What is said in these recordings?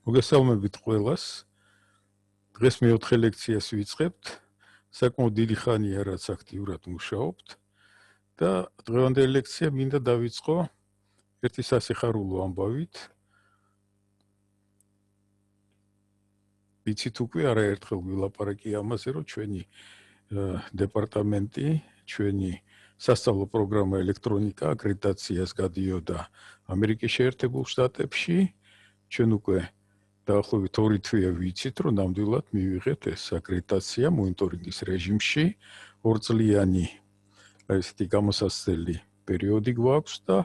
მოგესალმებით ყველას. დღეს მეოთხე ლექციას ვიწყებთ. საკმაოდ დიდი ხანია, რაც აქტიურად მუშაობთ და დღევანდელი ლექცია მინდა დავიწყო ერთი სასიხარულო ამბავით. ვიცით უკვე არაერთხელ ვილაპარაკი ამაზე, რომ ჩვენი დეპარტამენტი, ჩვენი სასწავლო პროგრამა ელექტრონიკა აკრედიტაციას გადიოდა ამერიკის შეერთებულ შტატებში. ჩვენ უკვე დაახლოებით 2 თვეა ვიცით, რომ ნამდვილად მივიღეთ ეს აკრედიტაცია მონიტორინგის რეჟიმში. 2 წლიანი ესეთი გამოსასწრელი პერიოდი გვაქვს და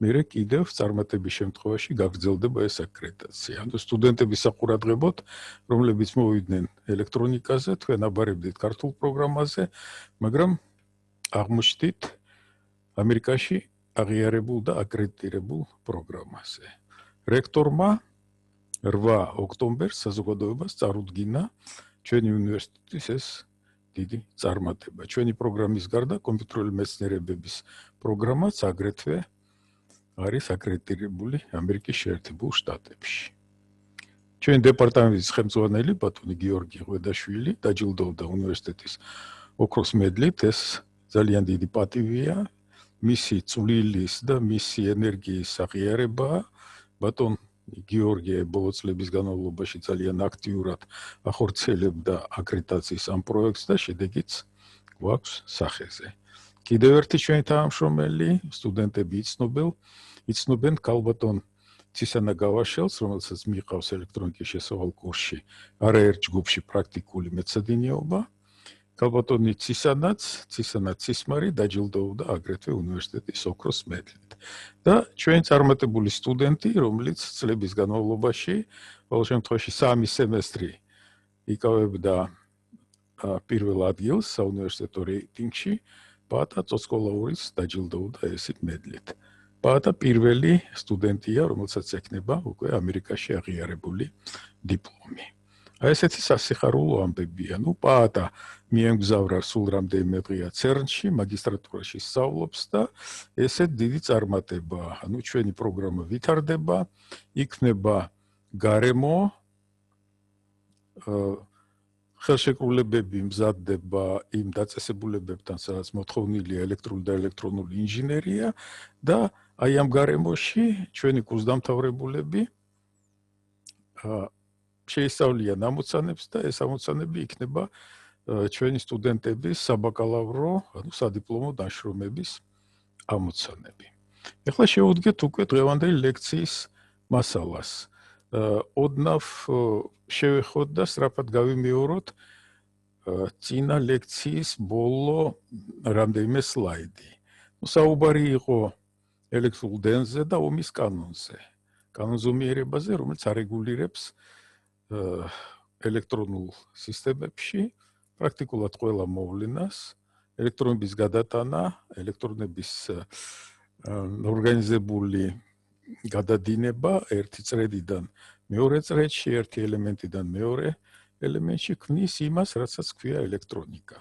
მერე კიდევ წარმატების შემთხვევაში გაგრძელდება ეს აკრედიტაცია. ანუ სტუდენტების საყურადღებოდ, რომლებიც მოვიდნენ ელექტრონიკაზე, თქვენ აბარებდით ქართულ პროგრამაზე, მაგრამ აღმოჩნდით ამერიკაში აღიარებულ და აკრედიტირებულ პროგრამაზე. რექტორმა 8 ოქტომბერს საზოგადოებას წარუდგინა ჩვენი უნივერსიტეტის ეს დიდი წარმატება. ჩვენი პროგრამის გარდა კომპიუტერული მეცნიერებების პროგრამაც აგრეთვე არის აკრედიტირებული ამერიკის შეერთებულ შტატებში. ჩვენი დეპარტამენტის ხელმძღვანელი ბატონი გიორგი ღვედაშვილი დაჯილდოვდა უნივერსიტეტის ოქროს მედლით. ეს ძალიან დიდი პატივია, მისი წვლილის და მისი ენერგიის აღიარებაა. ბატონ გიორგი ბოლო წლების განმავლობაში ძალიან აქტიურად ახორციელებდა აკრედიტაციის ამ პროექტს და შედეგიც გვაქვს სახეზე. კიდევ ერთი ჩვენი თანამშრომელი, სტუდენტები იცნობენ ქალბატონ ცისანა გავაშელს, რომელსაც მიჰყავს ელექტრონიკის შესავალ კურსში არაერთ ჯგუფში პრაქტიკული მეცადინეობა. ქალბატონი ცისანა ცისმარი დაჯილდოვდა აგრეთვე უნივერსიტეტის ოქროს მედლით. და ჩვენი წარმატებული სტუდენტი, რომელიც წლების განმავლობაში, ყოველ შემთხვევაში 3 სემესტრი იკავებდა პირველ ადგილს საუნივერსიტეტო რეიტინგში, პაატა წოცკოლაურის დაჯილდოვდა ესეთ მედლით. პაატა პირველი სტუდენტია, რომელსაც ექნება უკვე ამერიკაში აღიარებული დიპლომი. ესეთი სასიხარულო ამბებია. პაატა მიემგზავრა სულ რამდენიმე დღეა CERN-ში, მაგისტრატურაში სწავლობს და ესეთ დიდი წარმატებაა. ჩვენი პროგრამა ვითარდება, იქნება გარემო, ხელშეკრულებები მზადდება იმ დაწესებულებებთან, სადაც მოთხოვნილია ელექტრული და ელექტრონული ინჟინერია და აი ამ გარემოში ჩვენი კურსდამთავრებულები შეისწავლიან ამოცანებს და ეს ამოცანები იქნება ჩვენი სტუდენტების საბაკალავრო, სადიპლომო დაშრომების ამოცანები. ეხლა შევუდგეთ უკვე დღევანდელი ლექციის მასალას. ოდნავ შევეხოთ და სწრაფად გავიმეოროთ წინა ლექციის ბოლო რამდენიმე სლაიდი. საუბარი იყო ელექტრულ დენზე და ომის კანონზე. კანონზომიერებაზე, რომელიც არეგულირებს ელექტრონულ სისტემებში პრაქტიკულად ყველა მოვლენას, ელექტრონების გადატანა, ელექტრონების ორგანიზებული გადადინება ერთი წრედიდან მეორე წრედში, ერთი ელემენტიდან მეორე ელემენტში ქმნის იმას, რასაც ქვია ელექტრონიკა.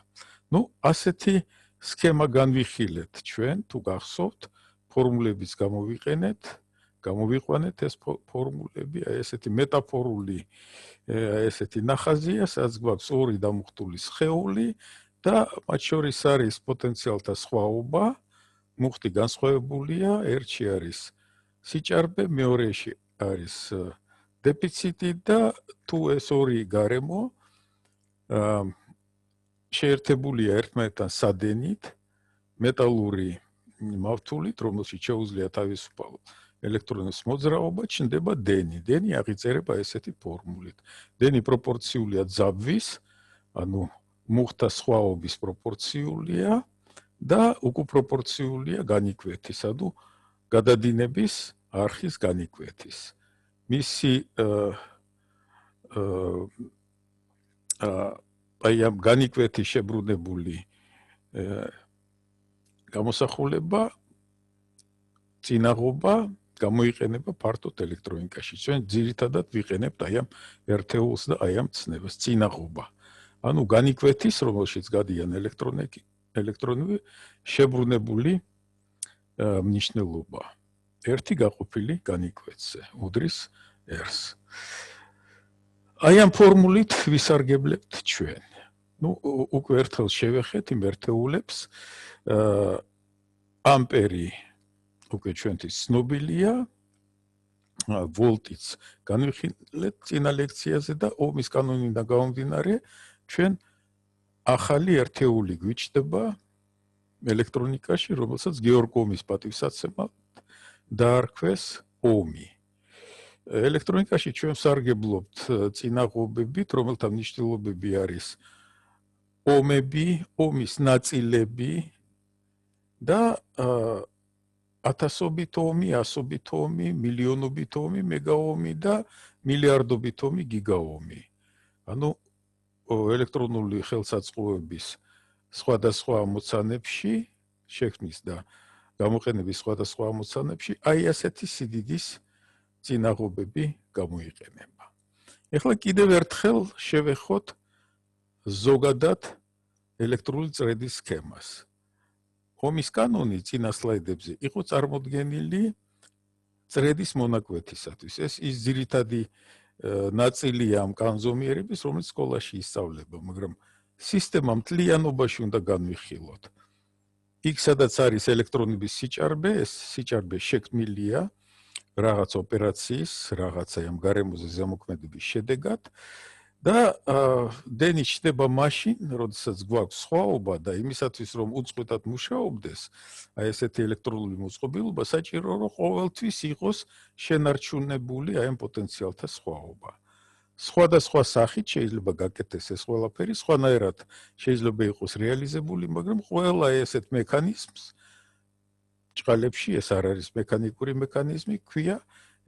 ასეთი სქემა განვიხილეთ ჩვენ, თუ გახსოვთ, ფორმულებიც გამოვიყვანეთ ეს ფორმულები, ესეთი მეტაფორული, ესეთი ნახაზია, სადაც გვაქვს 2 დამუხტული სხეული და მათ შორის არის პოტენციალთა სხვაობა, მუხტი განსხვავებულია, ერთში არის სიჭარბე, მეორეში არის დეფიციტი და თუ ეს 2 გარემო შეერთებულია ერთმანეთთან სადენით, მეტალური მავთულით, რომელშიც შეუძლია თავისუფალ ელექტრონების მოძრაობა, ჩნდება დენი. დენი აღიწერება ესეთი ფორმულით. დენი პროპორციულია ძაბვის, ანუ მუხტა სხვაობის პროპორციულია და უკუპროპორციულია განიკვეთის, ანუ გადადინების არხის განიკვეთის. მისი აი ამ განიკვეთის შებრუნებული გამოსახულება, წინაღობა გამოიყენება ფართოდ ელექტრონიკაში. ჩვენ ძირითადად ვიყენებთ აი ამ ერთეულს და აი ამ ცნებას, წინაღობა. ანუ განიკვეთის, რომელშიც გადიან ელექტრონები, შებრუნებული მნიშვნელობა. ერთი გაყოფილი განიკვეთზე, უდრის R-ს. აი ამ ფორმულით ვისარგებლებთ ჩვენ. ნუ უკვე ერთხელ შევეხეთ იმ ერთეულებს. ამპერი უკვე ჩვენთვის ცნობილია. ვოლტიც განვიხილეთ წინა ლექციაზე და ომის კანონიდან გამომდინარე ჩვენ ახალი ერთეული გვიჩნდება ელექტრონიკაში, რომელსაც გეორგ ომის პატივსაცემად დაარქვეს ომი. ელექტრონიკაში ჩვენ ვსარგებლობთ წინაღობებით, რომელთა მნიშვნელობები არის ომები, ომის ნაწილები და ათასობით ომი, ასობით ომი, მილიონობით ომი, მეგაომი და მილიარდობით ომი, გიგაომი. ანუ ელექტრონული ხელსაწყოების სხვადასხვა ამოცანებში შექმნის და გამოყენების სხვადასხვა ამოცანებში აი ასეთი სიდიდის წინაღობები გამოიყენება. ეხლა კიდევ ერთხელ შევეხოთ ზოგადად ელექტრული წრედის სქემას. ომის კანონი წინა სლაიდებზე იყო წარმოდგენილი წრედის მონაკვეთისათვის. ეს ის ძირითადი ნაწილია ამ კანონზომიერების, რომელიც სკოლაში ისწავლება, მაგრამ სისტემა მთლიანობაში უნდა განვიხილოთ. იქ სადაც არის ელექტრონების სიჭარბე, ეს სიჭარბე შექმნილია რაღაც ოპერაციის, რაღაცა ამ გარემოზე ზემოქმედების შედეგად და დენი ჩნდება მაშინ, როდესაც გვაქვს სხვაობა და იმისათვის რომ უწყვეტად მუშაობდეს, აი ესეთი ელექტრონული მოწყობილობა საჭირო რომ ყოველთვის იყოს შენარჩუნებული აი ამ პოტენციალთა სხვაობა. სხვადასხვა სახით შეიძლება გაკეთდეს ეს ყველაფერი, სხვანაირად შეიძლება იყოს რეალიზებული, მაგრამ ყველა ესეთ მექანიზმს ჭყალებში ეს არ არის მექანიკური მექანიზმი, ქვია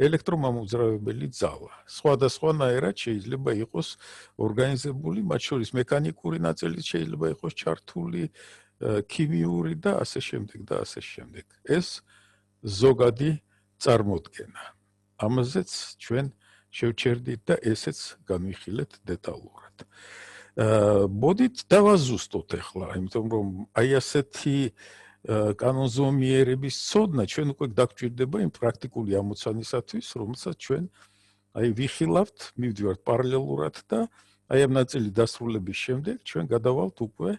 ელექტრომამოძრავებელი ძალა. სხვადასხვანაირად შეიძლება იყოს ორგანიზებული, მათ შორის მექანიკური ნაწილიც შეიძლება იყოს ჩართული, ქიმიური და ასე შემდეგ და ასე შემდეგ. ეს ზოგადი წარმოდგენა. ამაზეც ჩვენ შევჩერდით და ესეც განვიხილეთ დეტალურად. მოდით დავაზუსტოთ ახლა, იმიტომ რომ აი ასეთი კანონზომიერების ცოდნა ჩვენ უკვე დაგჭირდება იმ პრაქტიკული ამოცანისათვის, რომელსაც ჩვენ აი ვიხილავთ, მივდივართ პარალელურად და აი ამ ნაწილი დასრულების შემდეგ ჩვენ გადავალთ უკვე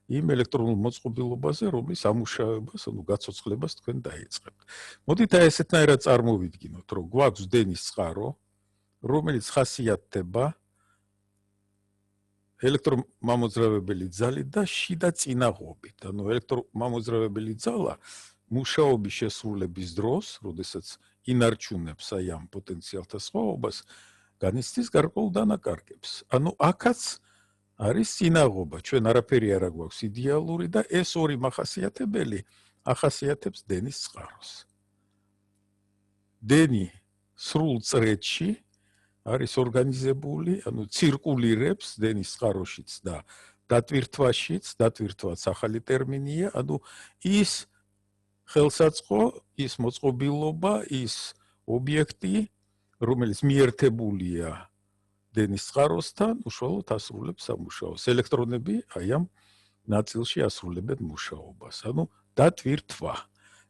იმ ელექტრონულ მოწყობილობაზე, რომლის ამუშავებას, ანუ გაცოცხლებას თქვენ დაიწყებთ. მოდით აი ესეთნაირად წარმოვიდგინოთ, რომ გვაქვს დენის წყარო, რომელიც ხასიათდება ელექტრომამოძრავებელი ძალით და შიდა წინაღობით. ანუ ელექტრომამოძრავებელი ძალა მუშაობის შესრულების დროს, როდესაც ინარჩუნებს აი ამ პოტენციალთა სხვაობას, განიცდის გარკვეულ დანაკარგებს. ანუ აქაც არის წინაღობა, ჩვენ არაფერი არ გვაქვს იდეალური და ეს ორი მახასიათებელი ახასიათებს დენის წყაროს. დენი სრულ წრედში არის ორგანიზებული, ანუ ცირკულირებს დენის წყაროშიც და დატვირთვაშიც, დატვირთვაც ახალი ტერმინია, ანუ ის ხელსაწყო, ის მოწყობილობა, ის ობიექტი, რომელიც მიერთებულია დენის წყაროსთან, უშუალოდ ასრულებს სამუშაოს. ელექტრონები აი ამ ნაწილში ასრულებენ მუშაობას, ანუ დატვირთვა.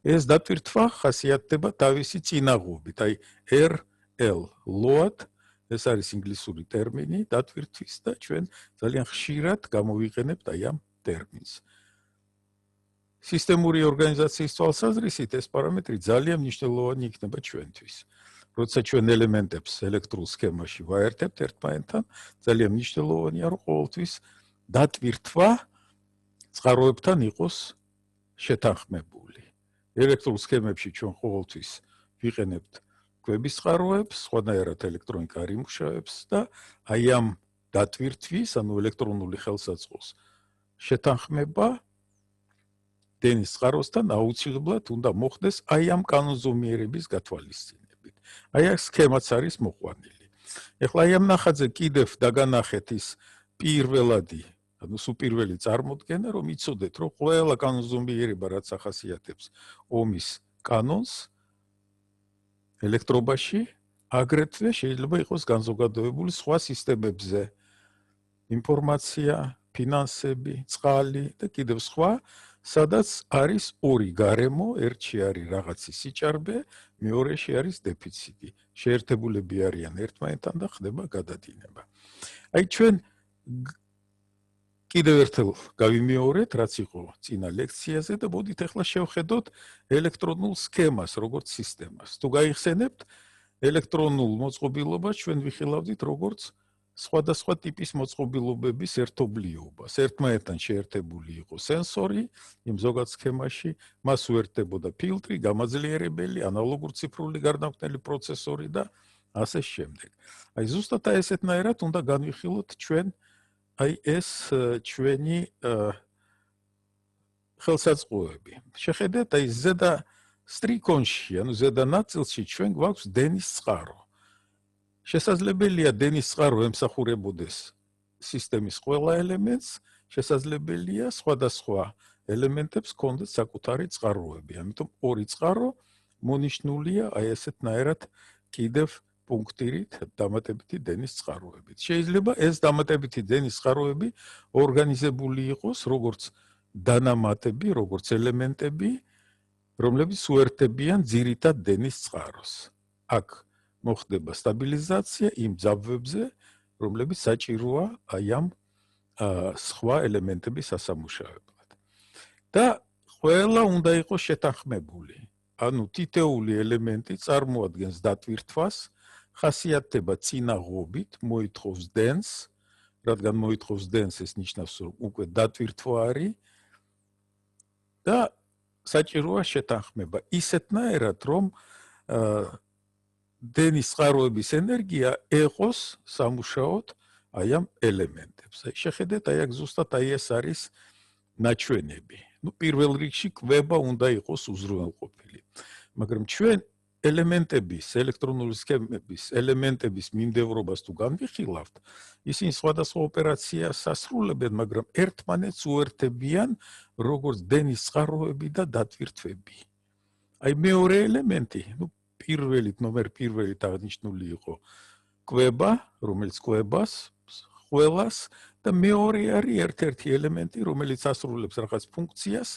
ეს დატვირთვა ხასიათდება თავისი წინაღობით, აი RL load ეს არის ინგლისური ტერმინი დატვირთვის და ჩვენ ძალიან ხშირად გამოვიყენებთ აი ამ ტერმინს. სისტემური ორგანიზაციის თვალსაზრისით ეს პარამეტრი ძალიან მნიშვნელოვანი იქნება ჩვენთვის. როცა ჩვენ ელემენტებს ელექტრულ სქემაში ვაერთებთ ერთმანეთთან, ძალიან მნიშვნელოვანია რომ ყოველთვის დატვირთვა წყაროებთან იყოს შეთანხმებული. ელექტრულ სქემებში ჩვენ ყოველთვის ვიყენებთ კვების წყაროებს, სხვანაირად ელექტრონიკა არ იმუშავებს და აი ამ დატვირთვის, ანუ ელექტრონული ხელსაწყოს შეთანხმება დენის წყაროსთან აუცილებლად უნდა მოხდეს აი ამ კანონზომიერების გათვალისწინებით. აი აქ სქემაც არის მოყვანილი. ეხლა აი ამ ნახატზე კიდევ დაგანახეთ ის პირველადი, ანუ სუპირველი წარმოდგენა, რომ იცოდეთ, რომ ყველა კანონზომიერება, რაც ახასიათებს ომის კანონს, ელექტრობაში აგრეთვე შეიძლება იყოს განზოგადებული სხვა სისტემებზე. ინფორმაცია, ფინანსები, წყალი და კიდევ სხვა სადაც არის ორი გარემო, ერთში არის რაღაცის სიჭარბე, მეორეში არის დეფიციტი. შეერთებულები არიან ერთმანეთთან და ხდება გადადინება. აი ჩვენ კიდევ ერთხელ გავიმეორეთ, რაც იყო წინა ლექციაზე და მოდით ახლა შევხედოთ ელექტრონულ სქემას, როგორც სისტემას. თუ გაიხსენებთ, ელექტრონულ მოწყობილობას ჩვენ ვიხილავდით როგორც სხვადასხვა ტიპის მოწყობილობების ერთობლიობას. ერთმანეთთან შეერთებული იყო სენსორი, იმ ზოგად სქემაში, მას უერთდებოდა ფილტრი, გამაძლიერებელი, ანალოგურ ციფრული გარდამქმნელი პროცესორი და ასე შემდეგ. აი ზუსტად ესეთნაირად უნდა განვიხილოთ ჩვენ აი ეს ჩვენი ხელსაწყოები. შეხედეთ, აი ზედა სტრიქონში, ანუ ზედა ნაწილში ჩვენ გვაქვს დენის წყარო. შესაძლებელია დენის წყარო ემსახურებოდეს სისტემის ყველა ელემენტს, შესაძლებელია სხვადასხვა ელემენტებს ჰქონდეს საკუთარი წყაროები. ამიტომ ორი წყარო მონიშნულია აი ესეთნაირად კიდევ პუნქტირით დამატებითი დენის წყაროებით. შეიძლება ეს დამატებითი დენის წყაროები ორგანიზებული იყოს როგორც დანამატები, როგორც ელემენტები, რომლებიც უერთდებიან ძირითად დენის წყაროს. აქ მოხდება სტაბილიზაცია იმ ძაბვებზე, რომლებიც საჭიროა აი ამ სხვა ელემენტების სასამუშავებლად. და ყველა უნდა იყოს შეთანხმებული. ანუ თითეული ელემენტი წარმოადგენს დატვირთვას, ხასიათდება წინაღობით, მოითხოვს დენს, რადგან მოითხოვს დენს, ეს ნიშნავს, რომ უკვე დატვირთვა არის და საჭიროა შეთანხმება ისეთნაირად, რომ დენის წყაროების ენერგია ეყოს სამუშაოდ აი ამ ელემენტებს. აი შეხედეთ, აი აქ ზუსტად აი ეს არის ნაჩვენები. პირველ რიგში კვება უნდა იყოს უზრუნველყოფილი. მაგრამ ჩვენ ელემენტების, ელექტრონული სქემების ელემენტების მიმდევრობას თუ განვიხილავთ, ისინი სხვადასხვა ოპერაციას ასრულებენ, მაგრამ ერთმანეთს უერთებიან როგორც დენის წყაროები და დატვირთვები. აი მეორე ელემენტი, პირველით, ნომერ პირველით აღნიშნული იყო კვება, რომელიც კვებას, ყველას და მეორე არის ერთ-ერთი ელემენტი, რომელიც ასრულებს რაღაც ფუნქციას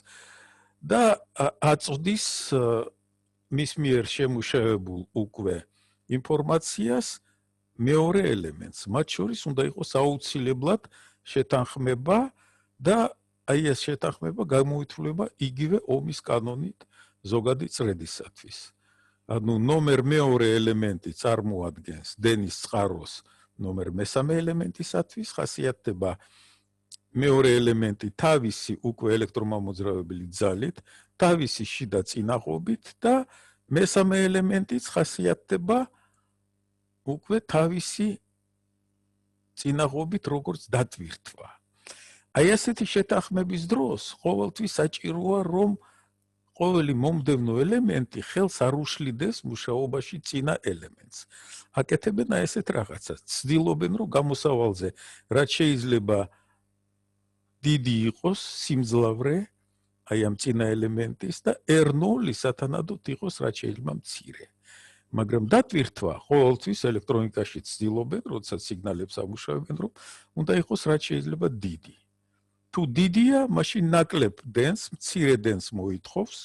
და აწვდის მის მიერ შემუშავებულ უკვე ინფორმაციას მეორე ელემენტს. მათ შორის უნდა იყოს აუცილებლად შეთანხმება და აი ეს შეთანხმება გამოითვლება იგივე ომის კანონით ზოგადი წრედისათვის. ანუ ნომერ მეორე ელემენტი წარმოადგენს დენის წყაროს ნომერ მესამე ელემენტისათვის, ხასიათდება მეორე ელემენტი თავისი უკვე ელექტრომამოძრავებელი ძალით, თავისი შიდა წინაღობით და მესამე ელემენტიც ხასიათდება უკვე თავისი წინაღობით როგორც დატვირთვა. აი ასეთი შეთანხმების დროს ყოველთვის საჭიროა, რომ ყოველი მომდევნო ელემენტი ხელს არ უშლიდეს მუშაობაში წინა ელემენტს. აკეთებენ აი ესეთ რაღაცას. ცდილობენ, რომ გამოსავალზე რაც შეიძლება დიდი იყოს სიმძლავრე აი ამ წინა ელემენტის და R0 სათანადოდ იყოს რაც შეიძლება მცირე. მაგრამ დატვირთვა ყოველთვის ელექტრონიკაში ცდილობენ, როდესაც სიგნალებს ამუშავებენ, რომ უნდა იყოს რაც შეიძლება დიდი. თუ დიდია, მაშინ ნაკლებ დენს, მცირე დენს მოითხოვს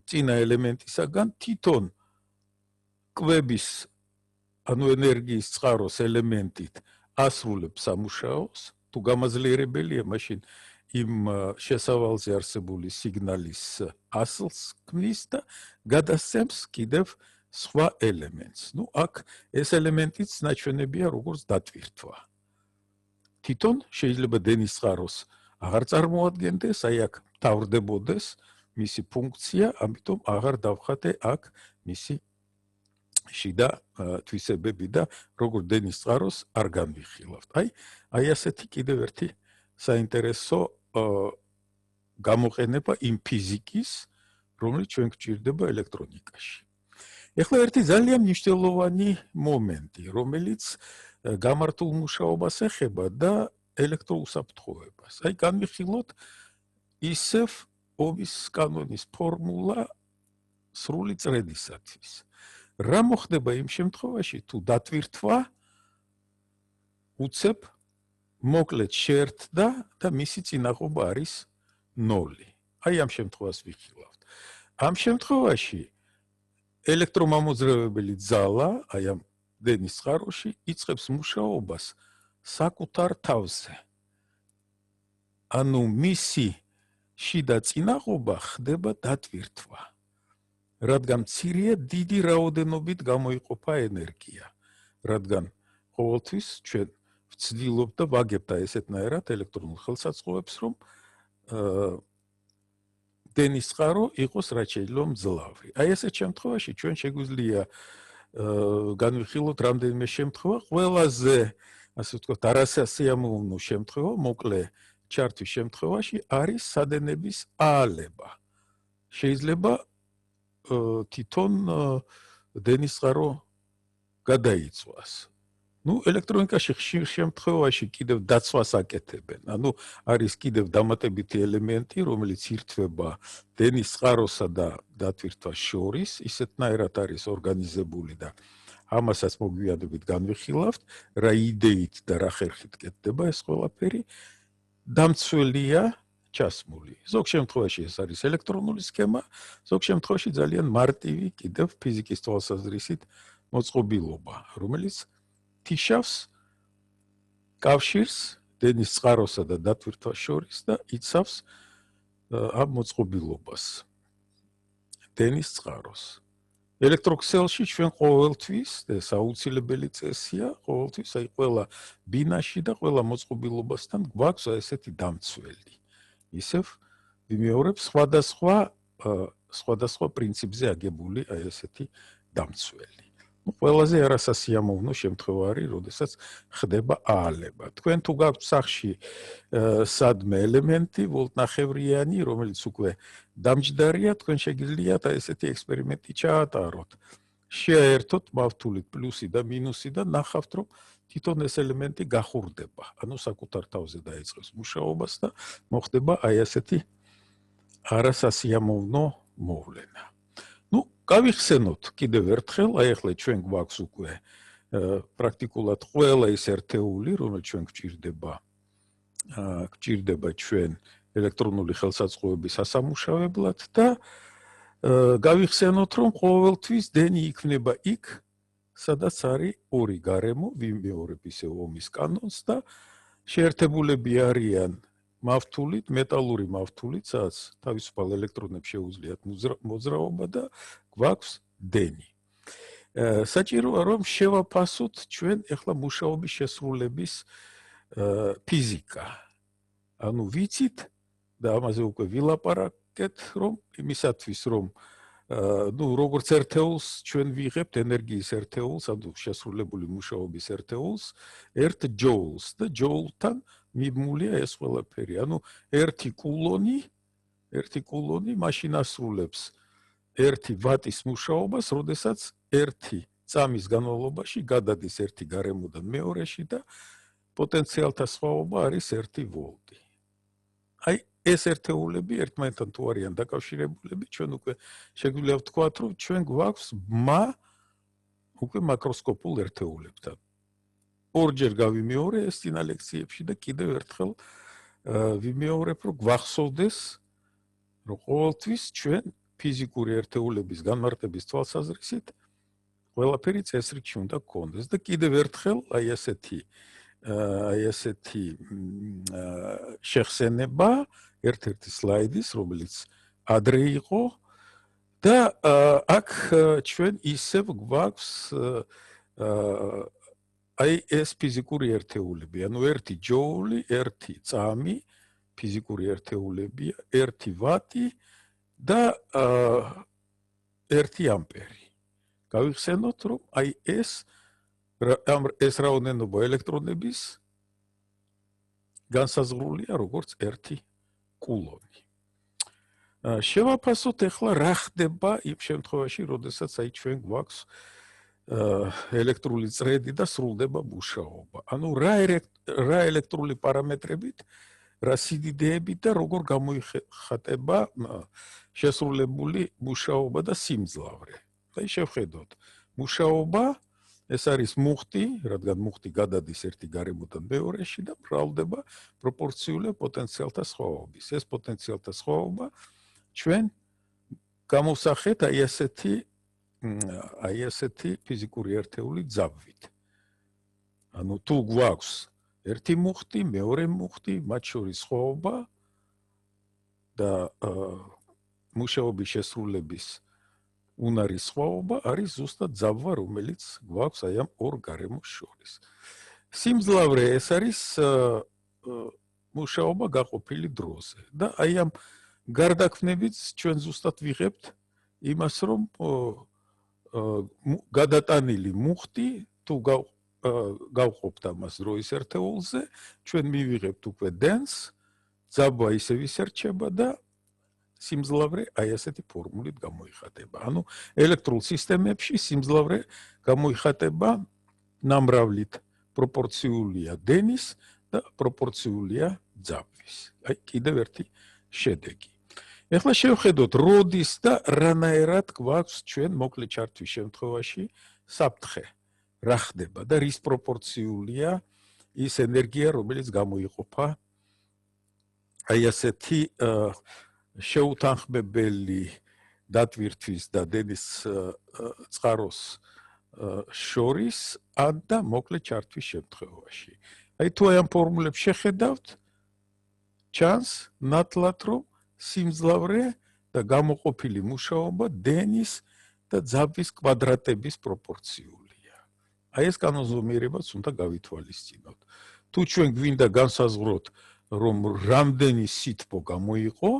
წინა ელემენტისაგან თვითონ კვების ანუ ენერგიის წყაროს ელემენტით ასრულებს სამუშაოს, თუ გამაძლიერებელია, მაშინ იმ შესავალზე არსებული სიგნალის ასლს ქმნის და გადასცემს კიდევ სხვა ელემენტს. აქ ეს ელემენტიც ნაჩვენებია როგორც დატვირთვა. თვითონ შეიძლება დენის წყაროს აღარ წარმოადგენდეს, აი აქ თავრდებოდეს მისი ფუნქცია, ამიტომ აღარ დავხატე აქ მისი შიდა თვისებები და როგორც დენის წყაროს არ განვიხილავთ. აი ასეთი კიდევ ერთი საინტერესო გამოყენება იმ ფიზიკის, რომელიც ჩვენ გვჭირდება ელექტრონიკაში. ეხლა ერთი ძალიან მნიშვნელოვანი მომენტი, რომელიც გამართულ მუშაობას ეხება და ელექტროუსაფრთხოებას. აი განვიხილოთ ისევ ომის კანონის ფორმულა სრული წრედისათვის. რა მოხდება იმ შემთხვევაში, თუ დატვირთვა უცებ მოკლედ შეერთდა და მისი წინაღობა არის 0. აი ამ შემთხვევას ვიხილავთ. ამ შემთხვევაში ელექტრომამოძრავებელი ძალა, აი ამ დენის წყაროში იწყებს მუშაობას საკუთარ თავზე. ანუ მისი შიდა წინაღობა ხდება დატვირთვა, რადგან მცირეა დიდი რაოდენობით გამოიყოფა ენერგია, რადგან ყოველთვის ჩვენ ვცდილობთ და ვაგებთ ესეთნაირად ელექტრონულ ხელსაწყოებს, რომ დენის წყარო იყოს რაც შეიძლება მძლავრი. აი ესეთ შემთხვევაში ჩვენ შეგვიძლია განვიხილოთ რამდენიმე შემთხვევა, ყველაზე ასე ვთქვათ, არასასიამოვნო შემთხვევა, მოკლე ჩართვის შემთხვევაში არის სადენების აალება. შეიძლება თვითონ დენის წყარო გადაიწვას. ნუ ელექტრონიკაში ხშირ შემთხვევაში კიდევ დაცვას აკეთებენ. ანუ არის კიდევ დამატებითი ელემენტი, რომელიც ირთვება დენის წყაროსა და დატვირთვას შორის, ისეთნაირად არის ორგანიზებული და ამასაც მოგვიანებით განვიხილავთ, რა იდეით და რა ხერხით კეთდება ეს ყველაფერი. დამცველია ჩასმული. ზოგ შემთხვევაში ეს არის ელექტრონული სქემა, ზოგ შემთხვევაში ძალიან მარტივი კიდევ ფიზიკის თვალსაზრისით მოწყობილობა, რომელიც თიშავს კავშირს დენის წყაროსა და დატვირთვას შორის და იცავს ამ მოწყობილობას დენის წყაროს. ელექტროქსელში ჩვენ ყოველთვის ეს აუცილებელი წესია, ყოველთვის აი ყველა ბინაში და ყველა მოწყობილობასთან გვაქვს ესეთი დამცველი. ისევ ვიმეორებ სხვადასხვა პრინციპზე აგებული აი ესეთი დამცველი. ყველაზე არასასიამოვნო შემთხვევა არის, როდესაც ხდება აალება. თქვენ თუ გაქვთ სახში სადმე ელემენტი, ვოლტნახევრიანი, რომელიც უკვე დამჯდარია, თქვენ შეგიძლიათ ესეთი ექსპერიმენტი ჩაატაროთ. შეაერთოთ მავთულით პლუსი და მინუსი და ნახავთ, რომ თვითონ ეს ელემენტი გახურდება. ანუ საკუთარ თავზე დაიწყებს მუშაობას და მოხდება აი ესეთი არასასიამოვნო მოვლენა. გავიხსენოთ კიდევ ერთხელ, აი ახლა ჩვენ გვაქვს უკვე პრაქტიკულად ყველა ის ერთეული, რომელიც ჩვენ გვჭირდება ჩვენ ელექტრონული ხელსაწყოების ასამუშავებლად და გავიხსენოთ, რომ ყოველთვის დენი იქნება იქ, სადაც არის ორი გარემო, ვიმეორებ ისევ ომის კანონს და შეერთებულები არიან მავთულით, მეტალური მავთულით, სადაც თავისუფალ ელექტრონებს შეუძლიათ მოძრაობა და გვაქვს დენი. საჭიროა რომ შევაფასოთ ჩვენ ახლა მუშაობის შესრულების ფიზიკა. ანუ ვიცით და ამაზე უკვე ვილაპარაკეთ, რომ იმისათვის რომ როგორც ერთეულს ჩვენ ვიღებთ ენერგიის ერთეულს, ანუ შესრულებული მუშაობის ერთეულს, 1 ჯოულს და ჯოულთან მიბმულია ეს ყველაფერი. ანუ 1 კულონი მაშინ ასრულებს 1 ვატის მუშაობას, როდესაც 1 წამის განმავლობაში გადადის 1 გარემოდან მეორეში და პოტენციალთა სხვაობა არის 1 ვოლტი. აი ეს ერთეულები ერთმანეთთან თუ არიან დაკავშირებულები, ჩვენ უკვე შეგვიძლია ვთქვათ, რომ ჩვენ გვაქვს ბმა უკვე მაკროსკოპულ ერთეულებთან. ორჯერ გავიმეორე ეს წინა ლექციებში და კიდევ ერთხელ ვიმეორებ, რომ გვახსოვდეს, რომ ყოველთვის ჩვენ ფიზიკური ერთეულების განმარტების თვალსაზრისით ყველაფერი წესრიგში უნდა გქონდეს და კიდევ ერთხელ აი ესეთი შეხსენება ერთ-ერთი სლაიდის, რომელიც ადრე იყო და აქ ჩვენ ისევ გვაქვს აი ეს ფიზიკური ერთეულები, ანუ 1 ჯოული, 1 წამი ფიზიკური ერთეულებია, 1 ვატი და 1 ამპერი. გავიხსენოთ, რომ აი ეს რაოდენობა ელექტრონების განსაზღვრულია როგორც 1 კულონი. შევაფასოთ ახლა რა ხდება იმ შემთხვევაში, როდესაც აი ჩვენ გვაქვს ელექტრული წრედი და სრულდება მუშაობა. ანუ რა ელექტრული პარამეტრებით, რა სიდიდეებით და როგორ გამოიხატება შესრულებული მუშაობა და სიმძლავრე. აი შევხედოთ. მუშაობა ეს არის მუხტი, რადგან მუხტი გადადის ერთი გარემოდან მეორეში და მრავლდება პროპორციულია პოტენციალთა სხვაობის. ეს პოტენციალთა სხვაობა ჩვენ გამოვსახეთ აი ესეთი ფიზიკური ერთეული ძაბვით. ანუ თუ გვაქვს ერთი მუხტი, მეორე მუხტი, მათ შორის სხვაობა და მუშაობის შესრულების უნარის სხვაობა არის ზუსტად ძაბვა, რომელიც გვაქვს აი ამ ორ გარემოს შორის. სიმძლავრე ეს არის მუშაობა გაყოფილი დროზე და აი ამ გარდაქმნებით ჩვენ ზუსტად ვიღებთ იმას, რომ გადატანილი მუხტი თუ გავყოფთ ამას დროის ერთეულზე, ჩვენ მივიღებთ უკვე დენს, ძაბვა ისევ ისერჩება და სიმძლავრე აი ასეთი ფორმულით გამოიხატება. ანუ ელექტრულ სისტემებში სიმძლავრე გამოიხატება ნამრავლით პროპორციულია დენის და პროპორციულია ძაბვის. აი კიდევ ერთი შედეგი. ეხლა შევხედოთ როდის და რანაირად გვაქვს ჩვენ მოკლე ჩართვის შემთხვევაში საფრთხე. რა ხდება და რის პროპორციულია ის ენერგია, რომელიც გამოიყოფა აი ასეთი შეუთანხმებელი დატვირთვის და დენის წყაროს შორის ან და მოკლე ჩართვის შემთხვევაში. აი თუ აი ამ ფორმულებს შეხედავთ, ჩანს ნათლად, რომ სიმძლავრე და გამოყოფილი მუშაობა დენის და ძაბვის კვადრატების პროპორციულია. აი ეს კანონზომიერებაც უნდა გავითვალისწინოთ. თუ ჩვენ გვინდა განსაზღვროთ, რომ რამდენი სითბო გამოიყო,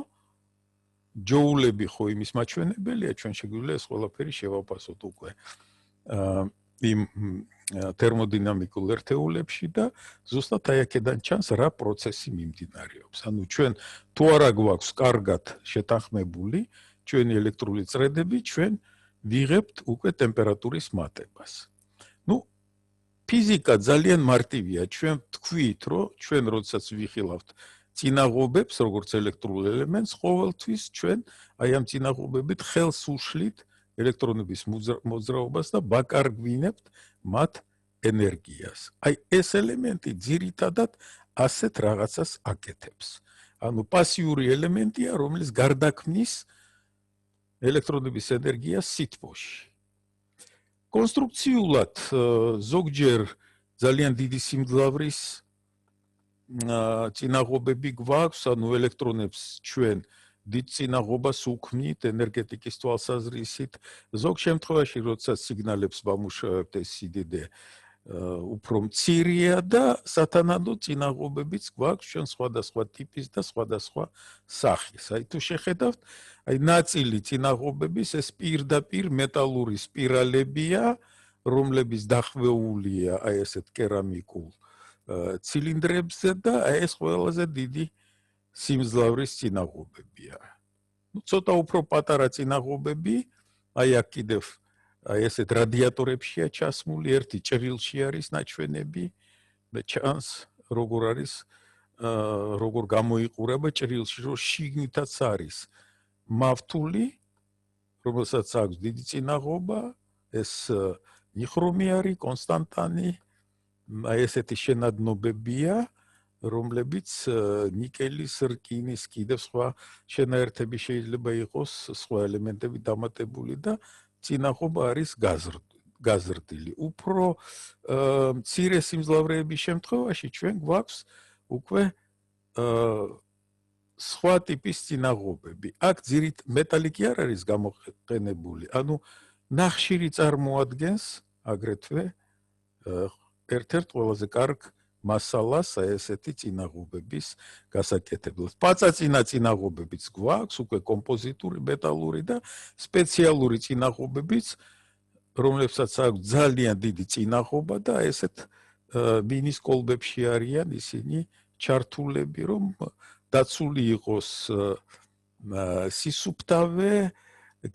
ჯოულები ხო იმის მაჩვენებელია, ჩვენ შეგვიძლია ეს ყველაფერი შევაფასოთ უკვე იმ თერმოდინამიკულ ერთეულებში და ზუსტად აი აქედან ჩანს რა პროცესი მიმდინარეობს. ანუ ჩვენ თუ არა გვაქვს კარგად შეთანხმებული ჩვენი ელექტრული წრედები, ჩვენ ვიღებთ უკვე ტემპერატურის მატებას. ნუ ფიზიკა ძალიან მარტივია, ჩვენ ვთქვით, რომ ჩვენ როდესაც ვიხილავთ წინაღობებს, როგორც ელექტრულ ელემენტს, ყოველთვის ჩვენ აი ამ წინაღობებით ხელს უშლით ელექტრონების მოძრაობას და ვაკარგვინებთ მათ ენერგიას. აი ეს ელემენტი ძირითადად ასეთ რაღაცას აკეთებს. ანუ პასიური ელემენტია, რომელიც გარდაქმნის ელექტრონების ენერგიას სითბოში. კონსტრუქციულად ზოგჯერ ძალიან დიდი სიმძლავრის წინაღობები გვაქვს, ანუ ელექტრონებს ჩვენ დიდ წინაღობას უქმნით ენერგეტიკის თვალსაზრისით. ზოგ შემთხვევაში, როდესაც სიგნალებს ვამუშავებთ, ეს სიდიდე უფრო მცირეა და სათანადო წინაღობებიც გვაქვს ჩვენ სხვადასხვა ტიპის და სხვადასხვა სახის. აი თუ შეხედავთ, აი ნაწილი წინაღობების ეს პირდაპირ მეტალური სპირალებია, რომლების დახვეულია აი ესეთ კერამიკულ ცილინდრებზე და აი ეს ყველაზე დიდი სიმძლავრის წინაღობებია. ნუ ცოტა უფრო პატარა წინაღობები, აი აქ კიდევ აი ესეთ რადიატორებშია ჩასმული, ერთი ჭრილში არის ნაჩვენები და ჩანს როგორ არის როგორ გამოიყურება ჭრილში, რომ შიგნითაც არის მავთული, რომელსაც აქვს დიდი წინაღობა, ეს ნიხრომი არის, კონსტანტანი, აი ესეთი შენადნობებია, რომლებიც ნიკელის, რკინის, კიდევ სხვა შენაერთები შეიძლება იყოს, სხვა ელემენტები დამატებული და წინაღობა არის გაზრდილი. უფრო მცირე სიმძლავრეების შემთხვევაში ჩვენ გვაქვს უკვე სხვა ტიპის წინაღობები. აქ მეტალი კი არ არის გამოყენებული, ანუ ნახშირი წარმოადგენს აგრეთვე ერთ-ერთ ყველაზე კარგ მასალას აი ესეთი წინაღობების გასაკეთებლად. პაწაწინა წინაღობებიც გვაქვს, უკვე კომპოზიტური, მეტალური და სპეციალური წინაღობებიც, რომლებსაც აქვს ძალიან დიდი წინაღობა და ესეთ მინის კოლბებში არიან ისინი ჩართულები, რომ დაცული იყოს სისუფთავე,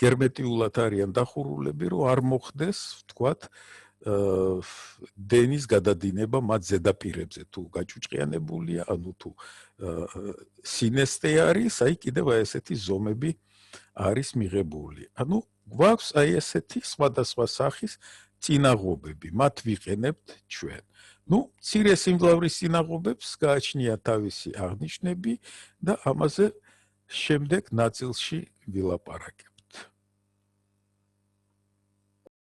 გერმეტიულად არიან დახურულები, რომ არ მოხდეს, ვთქვათ, დენის გადადინება მათ ზედაპირებზე, თუ გაჭუჭყიანებულია, ანუ თუ სინესტე არის, აი კიდევ ესეთი ზომები არის მიღებული. ანუ გვაქვს აი ესეთი სხვადასხვა სახის წინაღობები, მათ ვიყენებთ ჩვენ. მცირე სიმძლავრის წინაღობებს გააჩნია თავისი აღნიშვნები და ამაზე შემდეგ ნაწილში ვილაპარაკებ.